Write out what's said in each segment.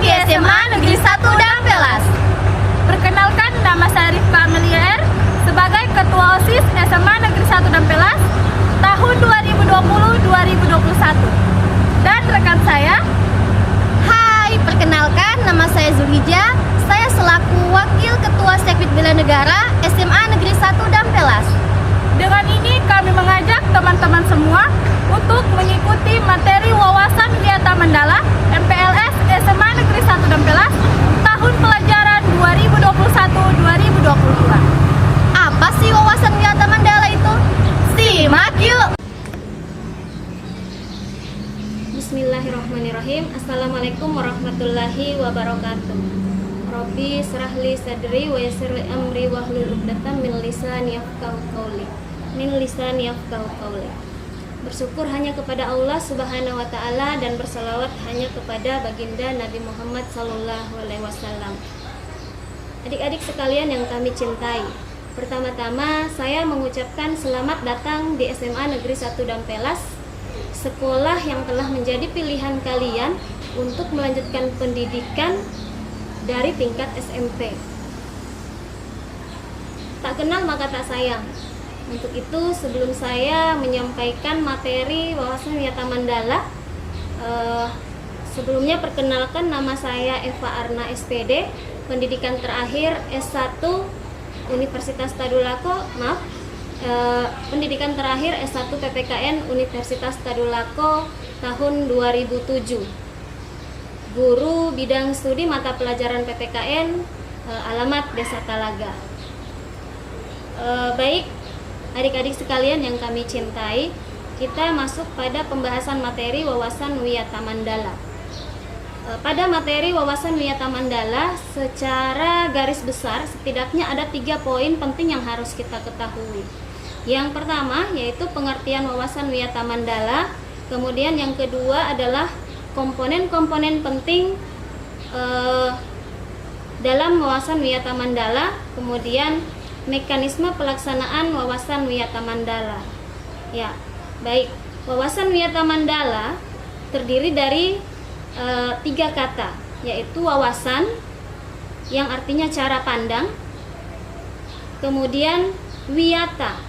di SMA Negeri 1 Dampelas. Perkenalkan, nama saya Rifka Amelia R. sebagai Ketua OSIS SMA Negeri 1 Dampelas tahun 2020-2021. Dan rekan saya, Hai, perkenalkan nama saya Zulhijjah. Saya selaku Wakil Ketua Sekbid Bela Negara SMA Negeri 1 Dampelas. dengan ini kami mengajak teman-teman semua untuk mengikuti materi wawasan Wiyata Mandala MPLS SMA Negeri 1 Dampelas tahun pelajaran 2021-2022. Apa sih wawasan Wiyata Mandala itu? Simak yuk! Bismillahirrahmanirrahim. Assalamualaikum warahmatullahi wabarakatuh. Rabbi syrahli sadri wa yassirli amri wahlul 'uqdatam min lisani yafqahu qawli. Bersyukur hanya kepada Allah Subhanahu wa taala dan bersalawat hanya kepada baginda Nabi Muhammad sallallahu alaihi wasallam. Adik-adik sekalian yang kami cintai, pertama-tama saya mengucapkan selamat datang di SMA Negeri 1 Dampelas, sekolah yang telah menjadi pilihan kalian untuk melanjutkan pendidikan dari tingkat SMP. Tak kenal maka tak sayang. Untuk itu, sebelum saya menyampaikan materi wawasan Wiyata Mandala, sebelumnya perkenalkan, nama saya Eva Arna SPD, pendidikan terakhir S1 Universitas Tadulako, pendidikan terakhir S1 PPKN Universitas Tadulako tahun 2007. Guru bidang studi mata pelajaran PPKN, alamat Desa Talaga. Baik, adik-adik sekalian yang kami cintai, kita masuk pada pembahasan materi wawasan Wiyata Mandala. Pada materi wawasan Wiyata Mandala, secara garis besar setidaknya ada 3 poin penting yang harus kita ketahui. Yang pertama yaitu pengertian wawasan Wiyata Mandala, kemudian yang kedua adalah komponen-komponen penting dalam wawasan Wiyata Mandala, kemudian mekanisme pelaksanaan wawasan Wiyata Mandala. Ya, baik. Wawasan Wiyata Mandala terdiri dari 3 kata, yaitu wawasan yang artinya cara pandang, kemudian wiyata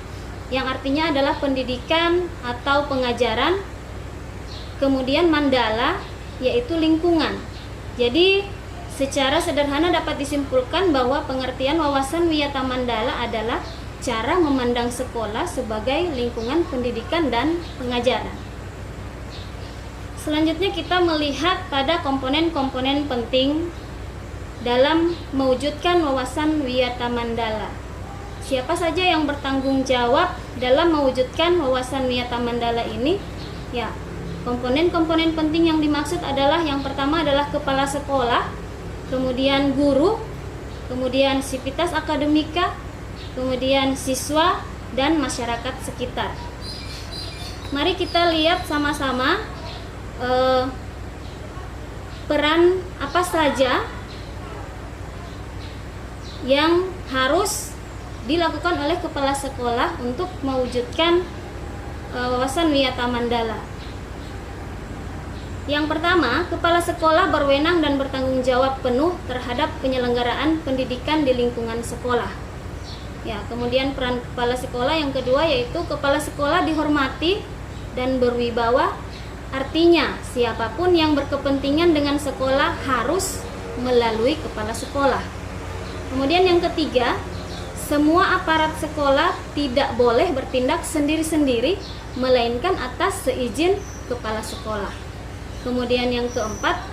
yang artinya adalah pendidikan atau pengajaran, kemudian mandala yaitu lingkungan. Jadi secara sederhana dapat disimpulkan bahwa pengertian wawasan Wiyata Mandala adalah cara memandang sekolah sebagai lingkungan pendidikan dan pengajaran. Selanjutnya kita melihat pada komponen-komponen penting dalam mewujudkan wawasan Wiyata Mandala. Siapa saja yang bertanggung jawab dalam mewujudkan wawasan Wiyata Mandala ini? Ya, komponen-komponen penting yang dimaksud adalah yang pertama adalah kepala sekolah, kemudian guru, kemudian sivitas akademika, kemudian siswa, dan masyarakat sekitar. Mari kita lihat sama-sama peran apa saja yang harus dilakukan oleh kepala sekolah untuk mewujudkan wawasan Wiyata Mandala. Yang pertama, kepala sekolah berwenang dan bertanggung jawab penuh terhadap penyelenggaraan pendidikan di lingkungan sekolah. Ya, kemudian peran kepala sekolah yang kedua yaitu kepala sekolah dihormati dan berwibawa. Artinya, siapapun yang berkepentingan dengan sekolah harus melalui kepala sekolah. Kemudian yang ketiga, semua aparat sekolah tidak boleh bertindak sendiri-sendiri, melainkan atas seizin kepala sekolah. Kemudian yang keempat,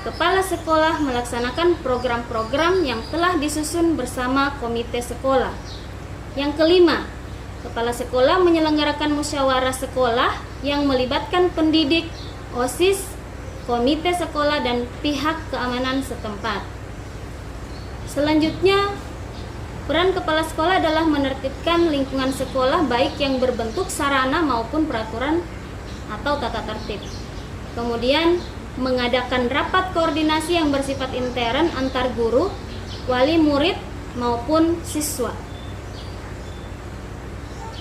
kepala sekolah melaksanakan program-program yang telah disusun bersama komite sekolah. Yang kelima, kepala sekolah menyelenggarakan musyawarah sekolah yang melibatkan pendidik, OSIS, komite sekolah, dan pihak keamanan setempat. Selanjutnya, peran kepala sekolah adalah menertibkan lingkungan sekolah baik yang berbentuk sarana maupun peraturan atau tata tertib. Kemudian, mengadakan rapat koordinasi yang bersifat intern antar guru, wali murid, maupun siswa.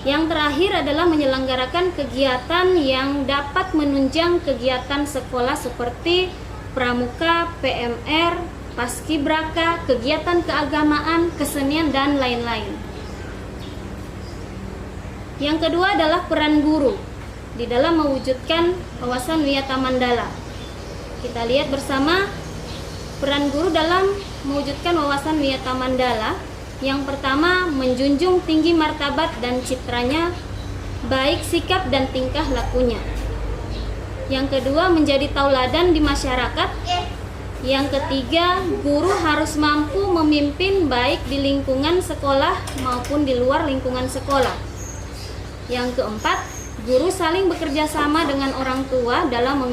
Yang terakhir adalah menyelenggarakan kegiatan yang dapat menunjang kegiatan sekolah seperti pramuka, PMR, paskibraka, kegiatan keagamaan, kesenian, dan lain-lain. Yang kedua adalah peran guru di dalam mewujudkan wawasan wiyata mandala. Kita lihat bersama peran guru dalam mewujudkan wawasan wiyata mandala. Yang pertama, menjunjung tinggi martabat dan citranya, baik sikap dan tingkah lakunya. Yang kedua, menjadi tauladan di masyarakat. Yang ketiga, guru harus mampu memimpin baik di lingkungan sekolah maupun di luar lingkungan sekolah. Yang keempat, guru saling bekerja sama dengan orang tua dalam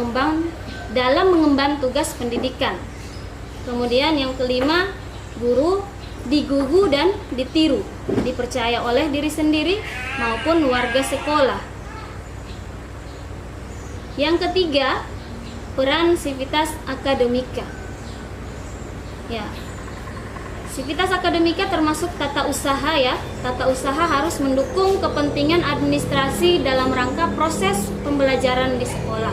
mengemban tugas pendidikan. Kemudian yang kelima, guru digugu dan ditiru, dipercaya oleh diri sendiri maupun warga sekolah. Yang ketiga, peran sivitas akademika. Ya, sivitas akademika termasuk tata usaha ya. Tata usaha harus mendukung kepentingan administrasi dalam rangka proses pembelajaran di sekolah.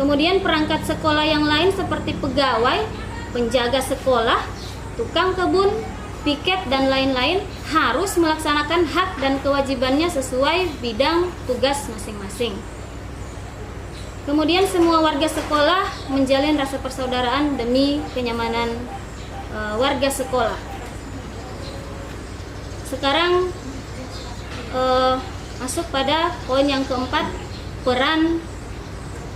Kemudian perangkat sekolah yang lain seperti pegawai, penjaga sekolah, tukang kebun, piket, dan lain-lain harus melaksanakan hak dan kewajibannya sesuai bidang tugas masing-masing. Kemudian semua warga sekolah menjalin rasa persaudaraan demi kenyamanan warga sekolah. Sekarang masuk pada poin yang keempat, peran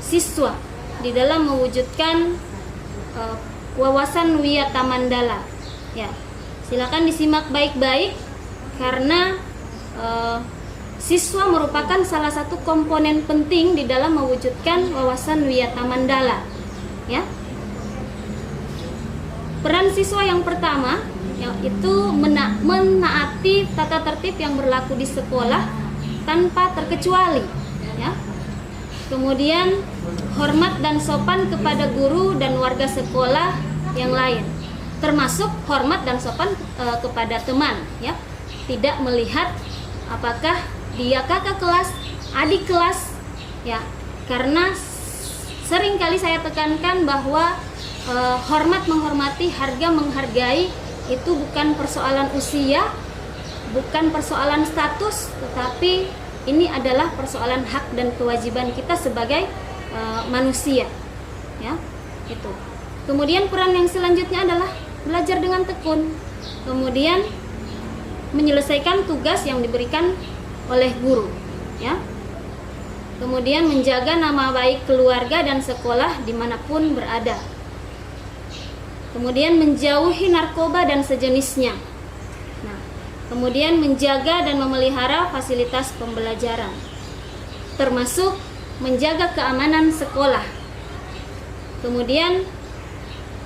siswa di dalam mewujudkan wawasan wiyata mandala. Ya, silakan disimak baik-baik karena siswa merupakan salah satu komponen penting di dalam mewujudkan wawasan wiyata mandala. Ya, peran siswa yang pertama yaitu menaati tata tertib yang berlaku di sekolah tanpa terkecuali. Ya. Kemudian hormat dan sopan kepada guru dan warga sekolah yang lain, termasuk hormat dan sopan kepada teman. Ya, tidak melihat apakah dia kakak kelas, adik kelas, ya, karena seringkali saya tekankan bahwa hormat menghormati, harga menghargai itu bukan persoalan usia, bukan persoalan status, tetapi ini adalah persoalan hak dan kewajiban kita sebagai manusia, ya, itu. Kemudian peran yang selanjutnya adalah belajar dengan tekun, kemudian menyelesaikan tugas yang diberikan oleh guru, ya. Kemudian menjaga nama baik keluarga dan sekolah dimanapun berada. Kemudian menjauhi narkoba dan sejenisnya. Nah, kemudian menjaga dan memelihara fasilitas pembelajaran, termasuk menjaga keamanan sekolah. Kemudian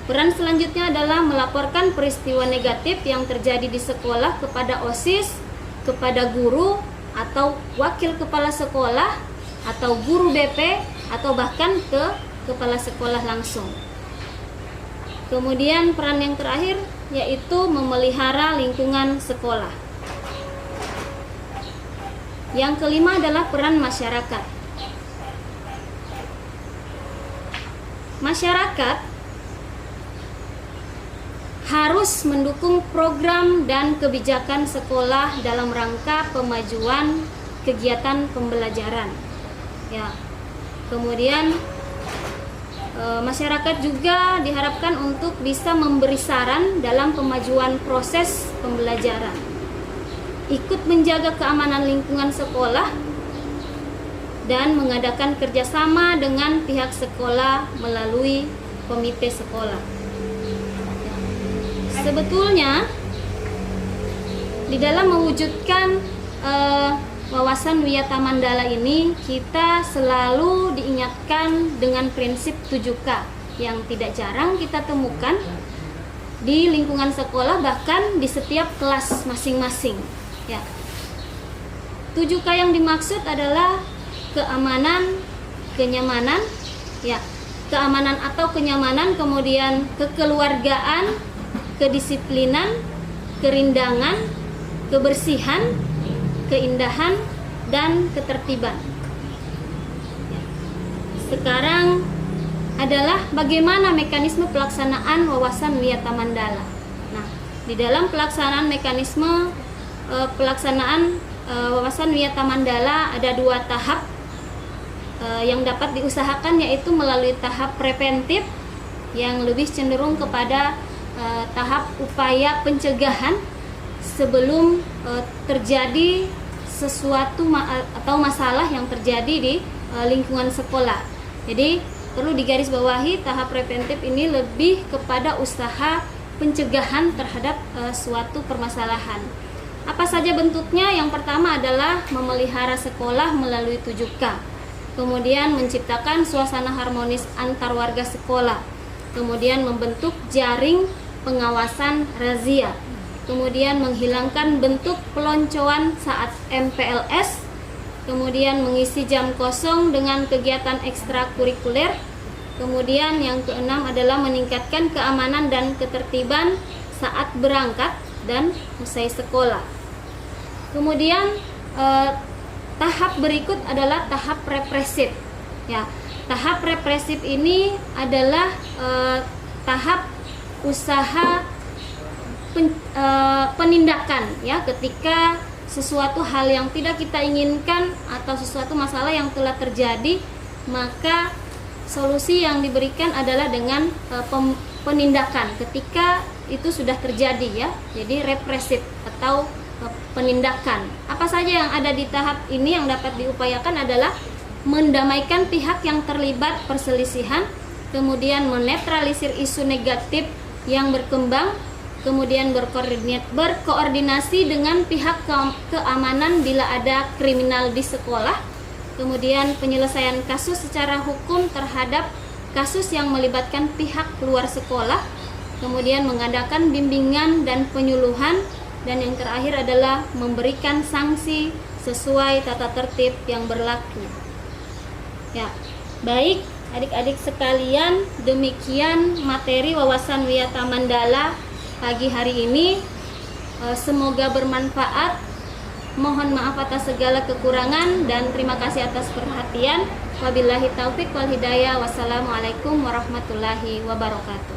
peran selanjutnya adalah melaporkan peristiwa negatif yang terjadi di sekolah kepada OSIS, kepada guru atau wakil kepala sekolah atau guru BP atau bahkan ke kepala sekolah langsung. Kemudian peran yang terakhir yaitu memelihara lingkungan sekolah. Yang kelima adalah peran masyarakat. Masyarakat harus mendukung program dan kebijakan sekolah dalam rangka pemajuan kegiatan pembelajaran. Ya. Kemudian masyarakat juga diharapkan untuk bisa memberi saran dalam pemajuan proses pembelajaran. Ikut menjaga keamanan lingkungan sekolah dan mengadakan kerjasama dengan pihak sekolah melalui komite sekolah. Sebetulnya di dalam mewujudkan wawasan wiyata mandala ini kita selalu diingatkan dengan prinsip 7K yang tidak jarang kita temukan di lingkungan sekolah, bahkan di setiap kelas masing-masing. Ya. 7K yang dimaksud adalah keamanan, kenyamanan, ya, keamanan atau kenyamanan, kemudian kekeluargaan, kedisiplinan, kerindangan, kebersihan, keindahan, dan ketertiban. sekarang adalah bagaimana mekanisme pelaksanaan wawasan Wiyata Mandala. Nah, di dalam pelaksanaan mekanisme pelaksanaan wawasan Wiyata Mandala ada 2 tahap yang dapat diusahakan, yaitu melalui tahap preventif yang lebih cenderung kepada tahap upaya pencegahan sebelum terjadi sesuatu atau masalah yang terjadi di lingkungan sekolah. Jadi perlu digarisbawahi, tahap preventif ini lebih kepada usaha pencegahan terhadap suatu permasalahan. Apa saja bentuknya? Yang pertama adalah memelihara sekolah melalui 7K. Kemudian menciptakan suasana harmonis antar warga sekolah. Kemudian membentuk jaring pengawasan razia. Kemudian menghilangkan bentuk peloncoan saat MPLS. Kemudian mengisi jam kosong dengan kegiatan ekstrakurikuler. Kemudian yang keenam adalah meningkatkan keamanan dan ketertiban saat berangkat dan usai sekolah. Kemudian tahap berikut adalah tahap represif. Ya, tahap represif ini adalah tahap usaha penindakan, ya, ketika sesuatu hal yang tidak kita inginkan atau sesuatu masalah yang telah terjadi, maka solusi yang diberikan adalah dengan penindakan ketika itu sudah terjadi, ya. Jadi represif atau penindakan. Apa saja yang ada di tahap ini yang dapat diupayakan adalah mendamaikan pihak yang terlibat perselisihan, kemudian menetralisir isu negatif yang berkembang, kemudian berkoordinasi dengan pihak keamanan bila ada kriminal di sekolah, kemudian penyelesaian kasus secara hukum terhadap kasus yang melibatkan pihak luar sekolah, kemudian mengadakan bimbingan dan penyuluhan, dan yang terakhir adalah memberikan sanksi sesuai tata tertib yang berlaku. Ya, baik adik-adik sekalian, demikian materi wawasan Wiyata Mandala pagi hari ini. Semoga bermanfaat. Mohon maaf atas segala kekurangan dan terima kasih atas perhatian. Wabillahi taufik wal hidayah. Wassalamualaikum warahmatullahi wabarakatuh.